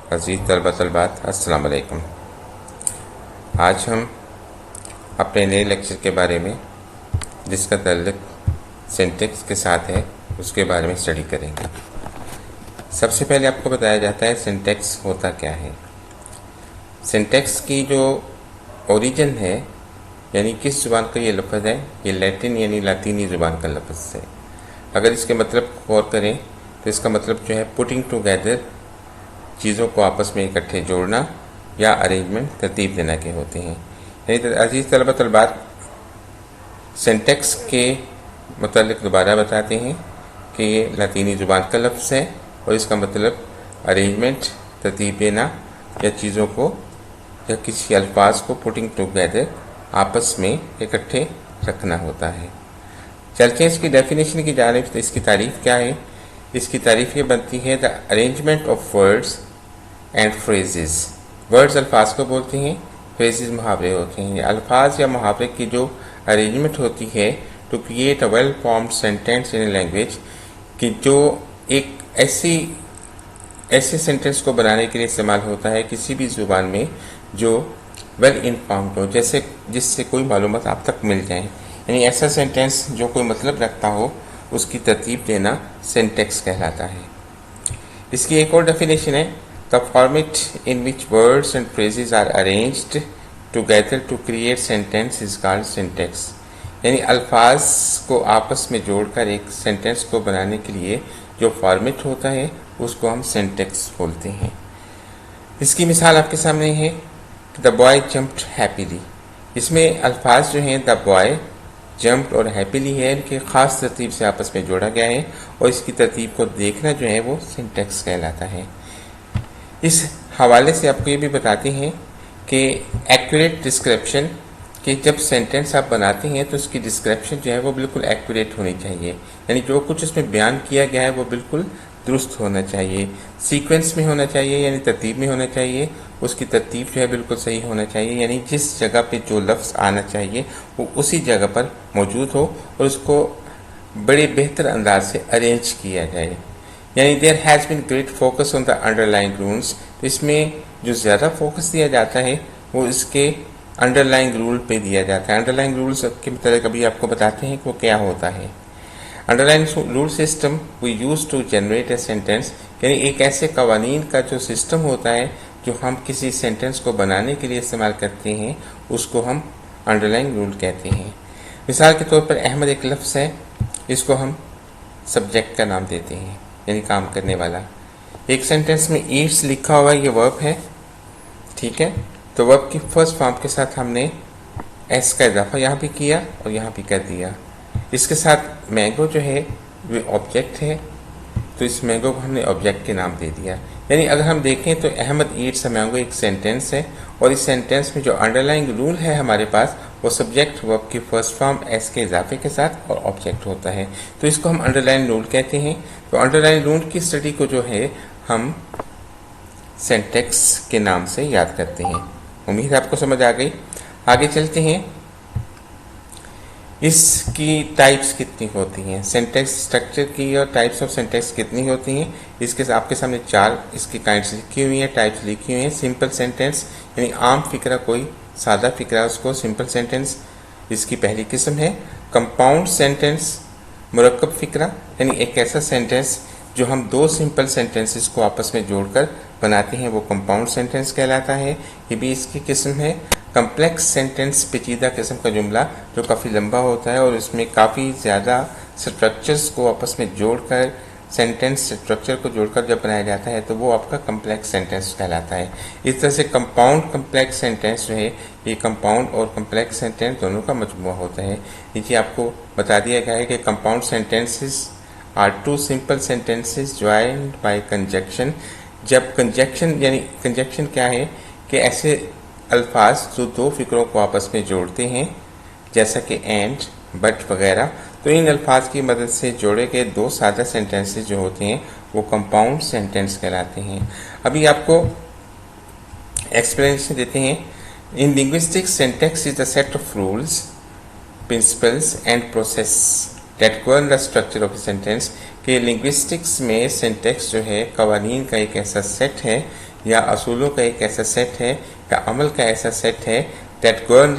अज़ीज़ तलबा तलबात अस्सलाम वालेकुम। आज हम अपने नए लेक्चर के बारे में जिसका ताल्लुक सिंटेक्स के साथ है उसके बारे में स्टडी करेंगे। सबसे पहले आपको बताया जाता है सिंटेक्स होता क्या है। सिंटेक्स की जो ओरिजिन है यानी किस ज़ुबान का ये लफ्ज़ है, ये लैटिन यानी लातीनी ज़ुबान का लफ्ज़ है। अगर इसके मतलब गौर करें तो इसका मतलब जो है पुटिंग टुगेदर, चीज़ों को आपस में इकट्ठे जोड़ना या अरेंजमेंट तरतीब देना के होते हैं। यानी अजीज़ तलबा तलबात सिंटेक्स के मतलब दोबारा बताते हैं कि ये लातीनी ज़ुबान का लफ्ज़ है और इसका मतलब अरेंजमेंट, तरतीब देना या चीज़ों को या किसी अल्फाज को पुटिंग टुगेदर, आपस में इकट्ठे रखना होता है। चलते हैं इसकी डेफिनेशन की जानिब। तो इसकी तारीफ़ क्या है? इसकी तारीफ़ ये बनती है the arrangement of words and phrases. Words अल्फाज को बोलते हैं, फ्रेजेस मुहावरे होते हैं। अल्फाज या मुहावरे की जो अरेंजमेंट होती है to create a well formed sentence in a language, कि जो एक ऐसे सेंटेंस को बनाने के लिए इस्तेमाल होता है किसी भी ज़ुबान में जो वेल इन्फॉर्म्ड हो, जैसे जिससे कोई मालूमात आप तक मिल जाए। यानी ऐसा सेंटेंस जो कोई मतलब रखता हो, उसकी तरतीब देना सिंटेक्स कहलाता है। इसकी एक और डेफिनेशन है the format in which words and phrases are arranged together to create sentence is called syntax. यानी अल्फाज को आपस में जोड़कर एक सेंटेंस को बनाने के लिए जो फॉर्मेट होता है उसको हम सिंटेक्स बोलते हैं। इसकी मिसाल आपके सामने है द बॉय जंप्ड हैप्पीली। इसमें अल्फाज जो हैं द बॉय, जंप्ड और हैप्पीली है, इनके ख़ास तरतीब से आपस में जोड़ा गया है और इसकी तरतीब को देखना जो है वो सिंटेक्स कहलाता है। इस हवाले से आपको ये भी बताते हैं कि एक्यूरेट डिस्क्रिप्शन, कि जब सेंटेंस आप बनाते हैं तो उसकी डिस्क्रिप्शन जो है वो बिल्कुल एक्यूरेट होनी चाहिए। यानी जो कुछ उसमें बयान किया गया है वो बिल्कुल दुरुस्त होना चाहिए, सीक्वेंस में होना चाहिए यानी तरतीब में होना चाहिए। उसकी तरतीब जो है बिल्कुल सही होना चाहिए, यानी जिस जगह पे जो लफ्ज़ आना चाहिए वो उसी जगह पर मौजूद हो और उसको बड़े बेहतर अंदाज से अरेंज किया जाए। यानी there has been great focus on the underlying rules. तो इसमें जो ज़्यादा फोकस दिया जाता है वो इसके अंडरलाइंग रूल पे दिया जाता है। अंडरलाइंग रूल्स के मतलब कभी आपको बताते हैं कि वो क्या होता है। Underline rule system we use to generate a sentence, यानी एक ऐसे कवानीन का जो सिस्टम होता है जो हम किसी सेंटेंस को बनाने के लिए इस्तेमाल करते हैं उसको हम अंडरलाइन रूल कहते हैं। मिसाल के तौर पर अहमद एक लफ्ज़ है, इसको हम सब्जेक्ट का नाम देते हैं यानी काम करने वाला। एक सेंटेंस में ईट्स लिखा हुआ है, ये वर्ब है, ठीक है। तो वर्ब की फर्स्ट फॉर्म के साथ हमने एस का इजाफा यहाँ भी किया और यहाँ भी कर दिया। इसके साथ मैंगो जो है वो ऑब्जेक्ट है, तो इस मैंगो को हमने ऑब्जेक्ट के नाम दे दिया। यानी अगर हम देखें तो अहमद ईट्स अ मैंगो एक सेंटेंस है और इस सेंटेंस में जो अंडरलाइंग रूल है हमारे पास वो सब्जेक्ट वर्ब की फर्स्ट फॉर्म एस के इजाफे के साथ और ऑब्जेक्ट होता है, तो इसको हम अंडरलाइन रूल कहते हैं। तो अंडरलाइन रूल की स्टडी को जो है हम सिंटेक्स के नाम से याद करते हैं। उम्मीद है आपको समझ आ गई। आगे चलते हैं, इसकी टाइप्स कितनी होती हैं, सिंटेक्स स्ट्रक्चर की और टाइप्स ऑफ सिंटेक्स कितनी होती हैं। इसके आपके सामने 4 इसकी काइंड्स लिखी हुई हैं, टाइप्स लिखी हुई हैं। सिंपल सेंटेंस यानी आम फिक्रा, कोई सादा फिक्रा, उसको सिंपल सेंटेंस इसकी पहली किस्म है। कंपाउंड सेंटेंस, मुरक्कब फिक्रा, यानी एक ऐसा सेंटेंस जो हम 2 सिंपल सेंटेंसेस को आपस में जोड़कर बनाते हैं वो कंपाउंड सेंटेंस कहलाता है, ये भी इसकी किस्म है। कम्प्लेक्स सेंटेंस, पेचीदा किस्म का जुमला जो काफ़ी लंबा होता है और इसमें काफ़ी ज़्यादा स्ट्रक्चर्स को आपस में जोड़कर, सेंटेंस स्ट्रक्चर को जोड़कर जब बनाया जाता है तो वो आपका कम्प्लेक्स सेंटेंस कहलाता है। इस तरह से कंपाउंड कम्प्लेक्स सेंटेंस जो है ये कंपाउंड और कम्प्लेक्स सेंटेंस दोनों का मजमूआ होता है। नीचे आपको बता दिया गया है कि compound sentences are 2 simple sentences joined by conjunction. जब कंजक्शन, यानी कंजक्शन क्या है कि ऐसे अल्फाज जो 2 फिक्रों को आपस में जोड़ते हैं जैसा कि एंड, बट वगैरह, तो इन अल्फाज की मदद से जोड़े गए 2 सादा सेंटेंसेस जो होते हैं वो कंपाउंड सेंटेंस कहलाते हैं। अभी आपको एक्सप्लेनेशन देते हैं। इन linguistics syntax is the set of rules, principles and process that govern the structure of a sentence, कि लिंग्विस्टिक्स में सिंटैक्स जो है कवानीन का एक ऐसा सेट है या असूलों का एक ऐसा सेट है या अमल का ऐसा सेट है दैट गवर्न